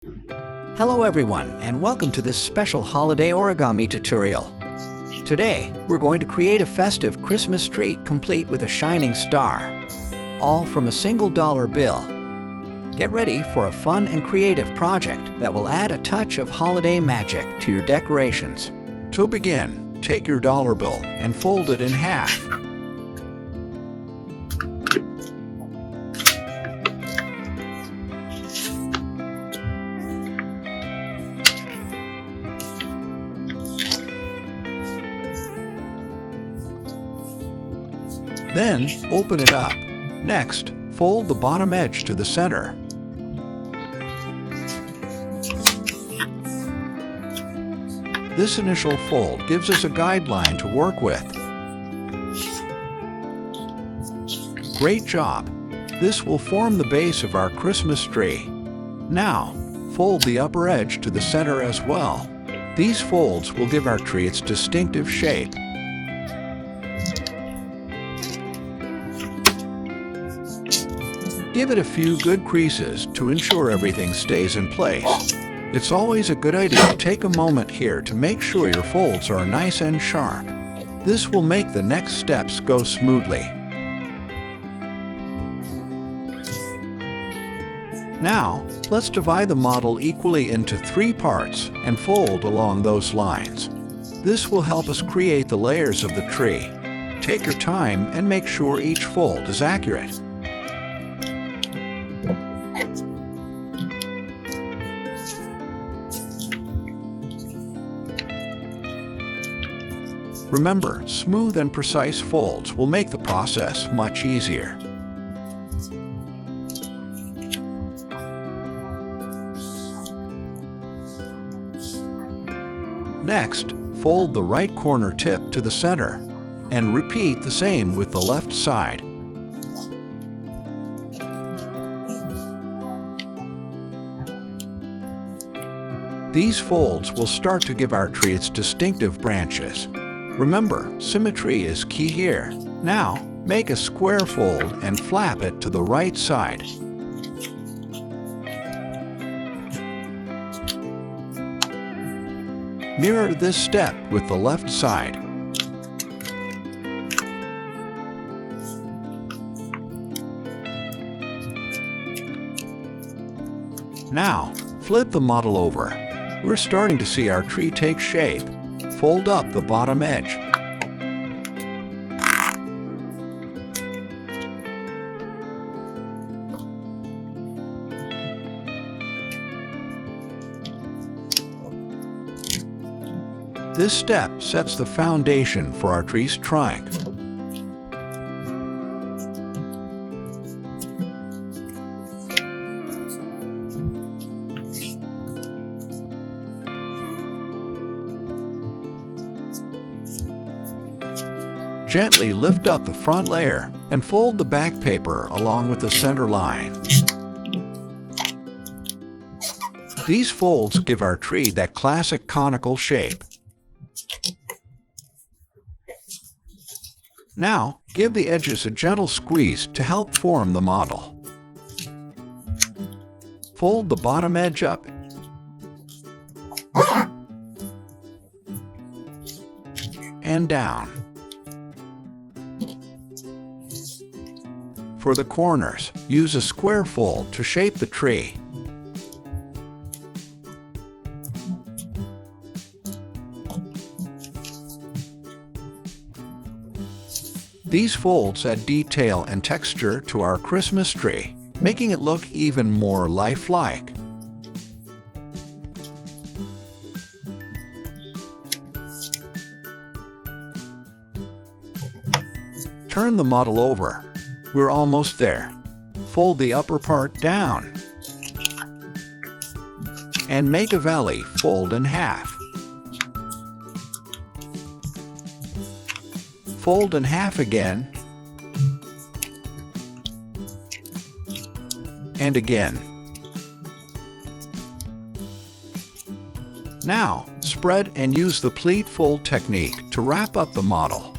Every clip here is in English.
Hello everyone, and welcome to this special holiday origami tutorial. Today, we're going to create a festive Christmas tree complete with a shining star, all from a single dollar bill. Get ready for a fun and creative project that will add a touch of holiday magic to your decorations. To begin, take your dollar bill and fold it in half. Then, open it up. Next, fold the bottom edge to the center. This initial fold gives us a guideline to work with. Great job! This will form the base of our Christmas tree. Now, fold the upper edge to the center as well. These folds will give our tree its distinctive shape. Give it a few good creases to ensure everything stays in place. It's always a good idea to take a moment here to make sure your folds are nice and sharp. This will make the next steps go smoothly. Now, let's divide the model equally into 3 parts and fold along those lines. This will help us create the layers of the tree. Take your time and make sure each fold is accurate. Remember, smooth and precise folds will make the process much easier. Next, fold the right corner tip to the center, and repeat the same with the left side. These folds will start to give our tree its distinctive branches. Remember, symmetry is key here. Now, make a square fold and flap it to the right side. Mirror this step with the left side. Now, flip the model over. We're starting to see our tree take shape. Fold up the bottom edge. This step sets the foundation for our tree's trunk. Gently lift up the front layer and fold the back paper along with the center line. These folds give our tree that classic conical shape. Now, give the edges a gentle squeeze to help form the model. Fold the bottom edge up and down. For the corners, use a square fold to shape the tree. These folds add detail and texture to our Christmas tree, making it look even more lifelike. Turn the model over. We're almost there. Fold the upper part down and make a valley fold in half. Fold in half again and again. Now, spread and use the pleat fold technique to wrap up the model.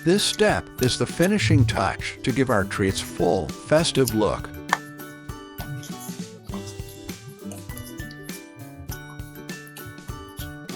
This step is the finishing touch to give our tree its full, festive look.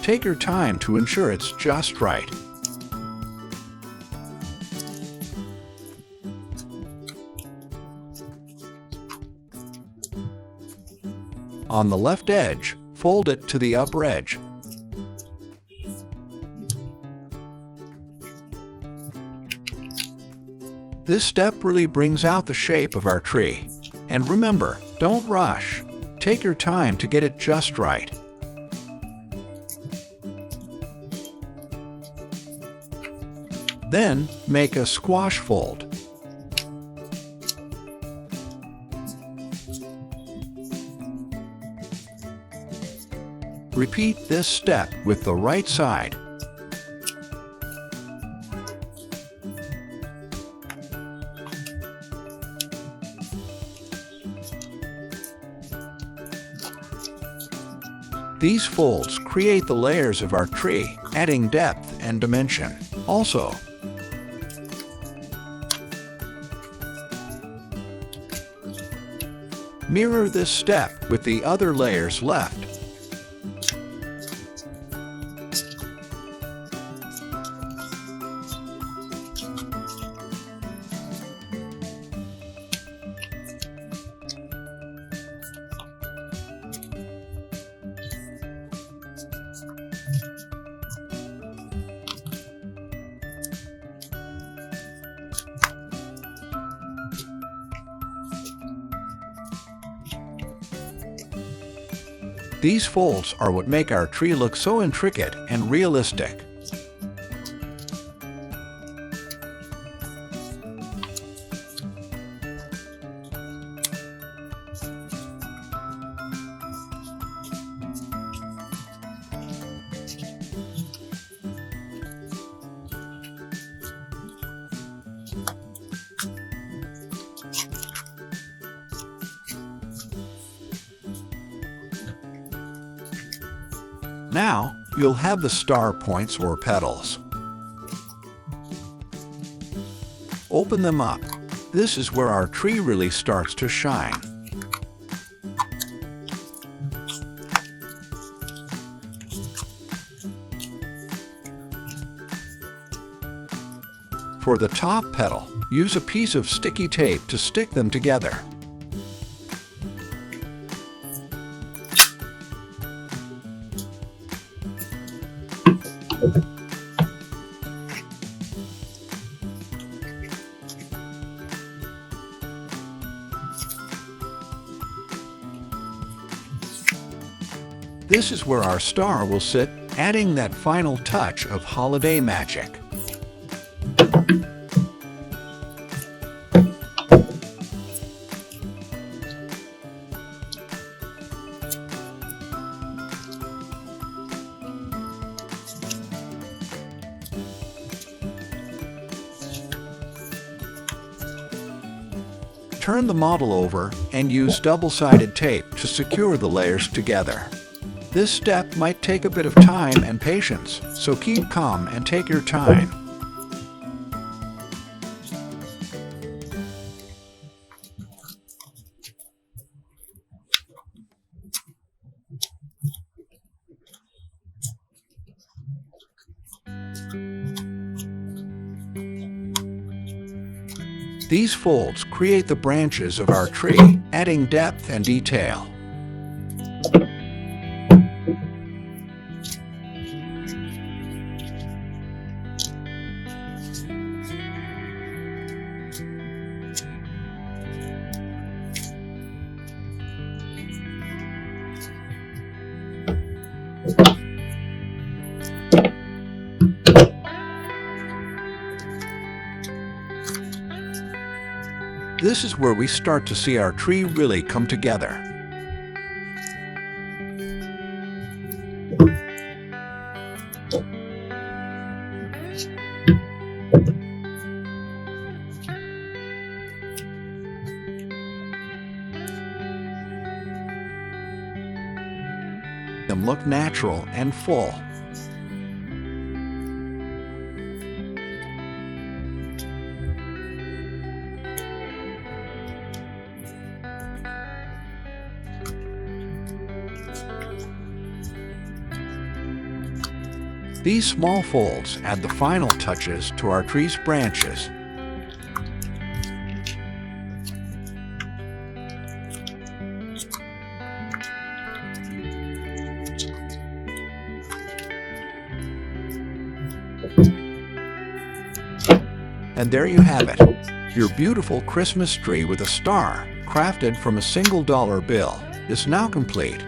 Take your time to ensure it's just right. On the left edge, fold it to the upper edge. This step really brings out the shape of our tree. And remember, don't rush. Take your time to get it just right. Then, make a squash fold. Repeat this step with the right side. These folds create the layers of our tree, adding depth and dimension. Also, mirror this step with the other layers left. These folds are what make our tree look so intricate and realistic. Now, you'll have the star points or petals. Open them up. This is where our tree really starts to shine. For the top petal, use a piece of sticky tape to stick them together. This is where our star will sit, adding that final touch of holiday magic. Turn the model over and use double-sided tape to secure the layers together. This step might take a bit of time and patience, so keep calm and take your time. These folds create the branches of our tree, adding depth and detail. This is where we start to see our tree really come together. Them look natural and full. These small folds add the final touches to our tree's branches. And there you have it, your beautiful Christmas tree with a star, crafted from a single dollar bill, is now complete.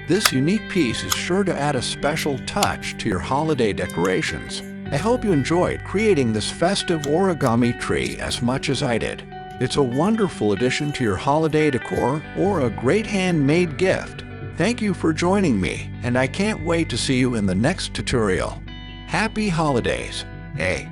This unique piece is sure to add a special touch to your holiday decorations. I hope you enjoyed creating this festive origami tree as much as I did. It's a wonderful addition to your holiday decor or a great handmade gift. Thank you for joining me, and I can't wait to see you in the next tutorial. Happy holidays! Hey!